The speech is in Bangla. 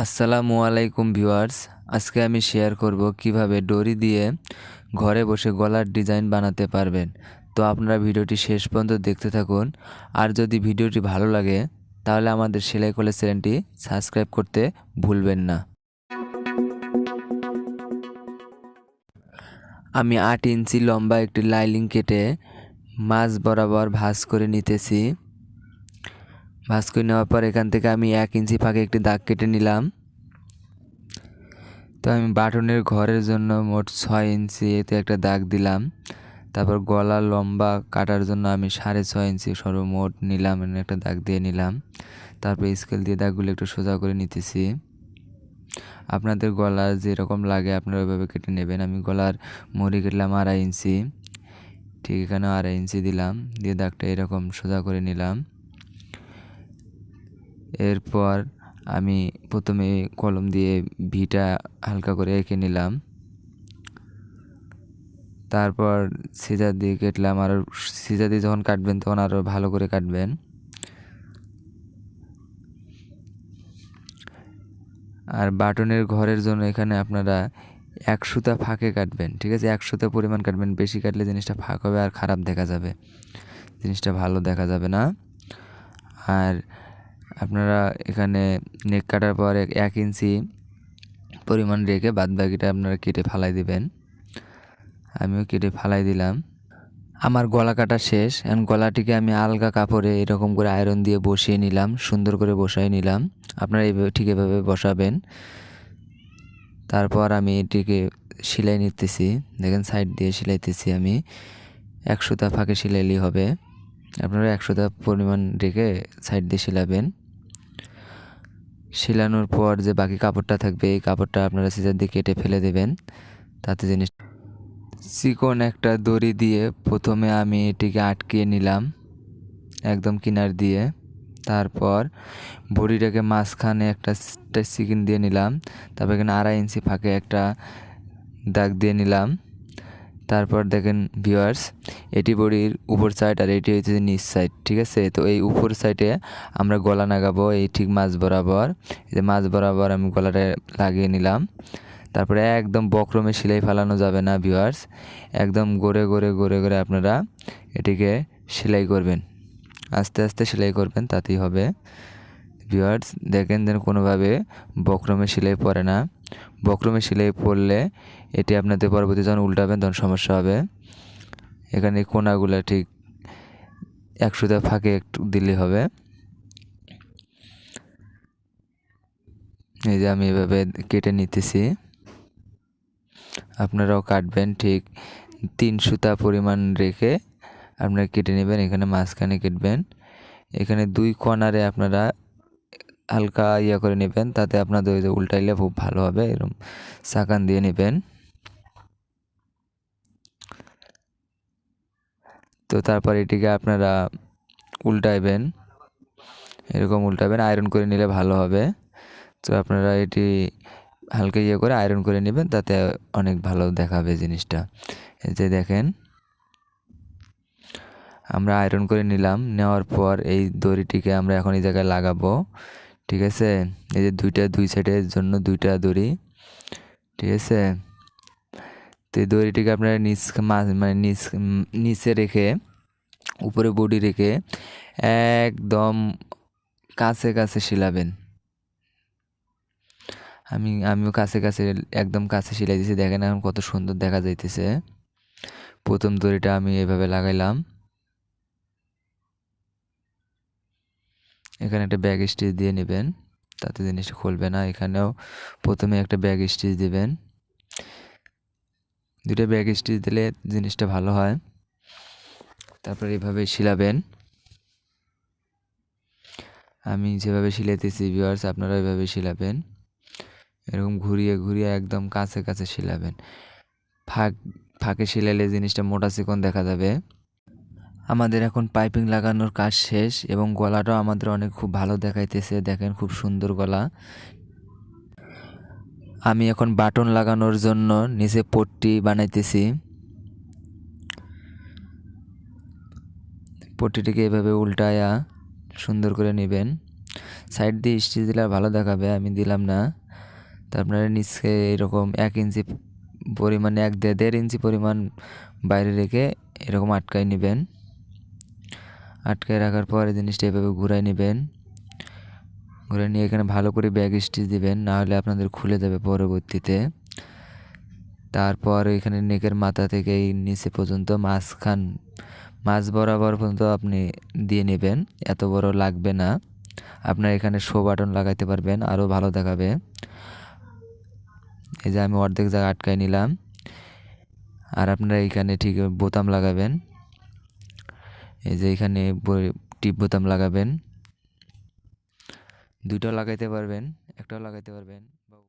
আসসালামু আলাইকুম ভিউয়ার্স। আজকে আমি শেয়ার করব কিভাবে ডরি দিয়ে ঘরে বসে গলার ডিজাইন বানাতে পারবেন। তো আপনারা ভিডিওটি শেষ পর্যন্ত দেখতে থাকুন। আর যদি ভিডিওটি ভালো লাগে তাহলে আমাদের সেলাই কলেজ চ্যানেলটি সাবস্ক্রাইব করতে ভুলবেন না। আমি 8 ইঞ্চি লম্বা একটি লাইনিং কেটে মাঝ বরাবর ভাঁজ করে নিতেছি। ভাঁজ করে নেওয়ার পর এখান থেকে আমি 1 ইঞ্চি ফাঁকে একটি দাগ কেটে নিলাম। তো আমি বাটনের ঘরের জন্য মোট 6 ইঞ্চি এতে একটা দাগ দিলাম। তারপর গলা লম্বা কাটার জন্য আমি 6.5 ইঞ্চি সর্বমোট নিলাম, একটা দাগ দিয়ে নিলাম। তারপর স্কেল দিয়ে দাগগুলো একটু সোজা করে নিতেছি। আপনাদের গলা যেরকম লাগে আপনারা ওইভাবে কেটে নেবেন। আমি গলার মুড়ি কেটলাম 2.5 ইঞ্চি, ঠিক এখানে 2.5 ইঞ্চি দিলাম, দিয়ে দাগটা এরকম সোজা করে নিলাম। এরপর আমি প্রথমে কলম দিয়ে ভিটা হালকা করে এঁকে নিলাম। তারপর সিজার দিয়ে কেটলাম, আর সিজার দিয়ে যখন কাটবেন তখন আরও ভালো করে কাটবেন। আর বাটনের ঘরের জন্য এখানে আপনারা 1 সুতা ফাঁকে কাটবেন, ঠিক আছে? 1 সুতা পরিমাণ কাটবেন, বেশি কাটলে জিনিসটা ফাঁক হবে আর খারাপ দেখা যাবে, জিনিসটা ভালো দেখা যাবে না। আর আপনারা এখানে নেক কাটার পর 1 ইঞ্চি পরিমাণ রেখে বাদবাকিটা আপনারা কেটে ফালাই দিবেন। আমিও কেটে ফালাই দিলাম। আমার গলা কাটা শেষ। এখন গলাটিকে আমি আলগা কাপড়ে এরকম করে আয়রন দিয়ে বসিয়ে নিলাম, সুন্দর করে বসাই নিলাম। আপনারা এইভাবে ঠিক এভাবে বসাবেন। তারপর আমি এটিকে সেলাই নিতেছি, দেখেন সাইড দিয়ে সেলাইতেছি আমি। 1 সুতা ফাঁকে সেলাইলেই হবে, আপনারা 1 সুতা পরিমাণ রেখে সাইড দিয়ে সেলাবেন। সেলানোর পর যে বাকি কাপড়টা থাকবে এই কাপড়টা আপনারা সিজার দিয়ে কেটে ফেলে দেবেন। তাতে জিনিস চিকন একটা দড়ি দিয়ে প্রথমে আমি এটিকে আটকিয়ে নিলাম একদম কিনার দিয়ে। তারপর বড়িটাকে মাঝখানে একটা চিকেন দিয়ে নিলাম। তারপর এখানে 2.5 ইঞ্চি ফাঁকে একটা দাগ দিয়ে নিলাম। তারপর দেখেন ভিউয়ার্স, এটি বড়ির উপর সাইড আর এটি হচ্ছে নিচ সাইড, ঠিক আছে? তো এই উপর সাইডে আমরা গলা লাগাবো, এই ঠিক মাঝ বরাবর, এই যে মাঝ বরাবর আমি গলাটা লাগিয়ে নিলাম। তারপরে একদম বক্রমে সেলাই ফেলানো যাবে না ভিউয়ার্স, একদম গড়ে গড়ে গড়ে গড়ে আপনারা এটিকে সেলাই করবেন, আস্তে আস্তে সেলাই করবেন, তাতেই হবে। ভিউয়ার্স দেখেন যেন কোনোভাবে বক্রমে সেলাই পড়ে না। বক্রমে সেলাই পড়লে এটি আপনাদের পরবর্তী যখন উল্টাবেন তখন সমস্যা হবে। এখানে কোনাগুলো ঠিক 1 সুতা ফাঁকে একটু দিলে হবে। এই যে আমি এভাবে কেটে নিতেছি, আপনারাও কাটবেন ঠিক 3 সুতা পরিমাণ রেখে আপনারা কেটে নেবেন। এখানে মাঝখানে কেটবেন, এখানে 2 কর্নারে আপনারা হালকা করে নেবেন, তাতে আপনাদের ওই যে উল্টাইলে খুব ভালো হবে। এরকম চাকান দিয়ে নেবেন। তো তারপর এটিকে আপনারা উল্টাইবেন, এরকম উল্টাবেন, আয়রন করে নিলে ভালো হবে। তো আপনারা এটি হালকা করে আয়রন করে নেবেন, তাতে অনেক ভালো দেখাবে জিনিসটা। এই যে দেখেন আমরা আয়রন করে নিলাম, নেওয়ার পর এই দড়িটিকে আমরা এখন এই জায়গায় লাগাবো, ঠিক আছে? এই যে দুই সাইডের জন্য 2টা দড়ি, ঠিক আছে? তো এই দড়িটিকে আপনারা মানে নিচে রেখে উপরে বডি রেখে একদম কাছে কাছে শিলাবেন। আমিও কাছে কাছে একদম কাছে সেলাই দিয়েছি, দেখেন এখন কত সুন্দর দেখা যাইতেছে। প্রথম দড়িটা আমি এভাবে লাগাইলাম, এখানে একটা ব্যাক স্টিচ দিয়ে নেবেন, তাতে জিনিসটা খুলবে না। এখানেও প্রথমে একটা ব্যাক স্টিচ দিবেন, 2টা ব্যাক স্টিচ দিলে জিনিসটা ভালো হয়। তারপর এভাবে শিলাবেন, আমি যেভাবে শিলাইতেছি ভিউয়ার্স আপনারা এভাবে শিলাবেন, এরকম ঘুরিয়ে ঘুরিয়ে একদম কাছে কাছে শিলাবেন। ফাঁকে শিলাইলে জিনিসটা মোটা চিকন দেখা যাবে। আমাদের এখন পাইপিং লাগানোর কাজ শেষ এবং গলাটাও আমাদের অনেক খুব ভালো দেখাইতেছে, দেখেন খুব সুন্দর গলা। আমি এখন বাটন লাগানোর জন্য নিচে পট্টি বানাইতেছি। পট্টিটিকে এভাবে উল্টায়া সুন্দর করে নেবেন, সাইড দিয়ে স্টিচ দিলে আর ভালো দেখাবে, আমি দিলাম না। তো আপনারা নিচে এরকম 1 ইঞ্চি পরিমাণে 1-1.5 ইঞ্চি পরিমাণ বাইরে রেখে এরকম আটকায় নেবেন। আটকায় রাখার পর এই জিনিসটা এভাবে ঘুরাই নেবেন। ঘুরে নিয়ে এখানে ভালো করে ব্যাক স্টিচ দিবেন, না হলে আপনাদের খুলে যাবে পরবর্তীতে। তারপর এখানে নেকের মাথা থেকে এই নিচে পর্যন্ত মাঝ বরাবর পর্যন্ত আপনি দিয়ে নেবেন। এত বড় লাগবে না। আপনার এখানে শো বাটন লাগাইতে পারবেন, আরও ভালো দেখাবে। এই যে আমি অর্ধেক জায়গা আটকায় নিলাম। আর আপনারা এইখানে ঠিক বোতাম লাগাবেন। এই যে এখানে টিপ বোতাম লাগাবেন। 2টা লাগাইতে পারবেন, একটাও লাগাইতে পারবেন।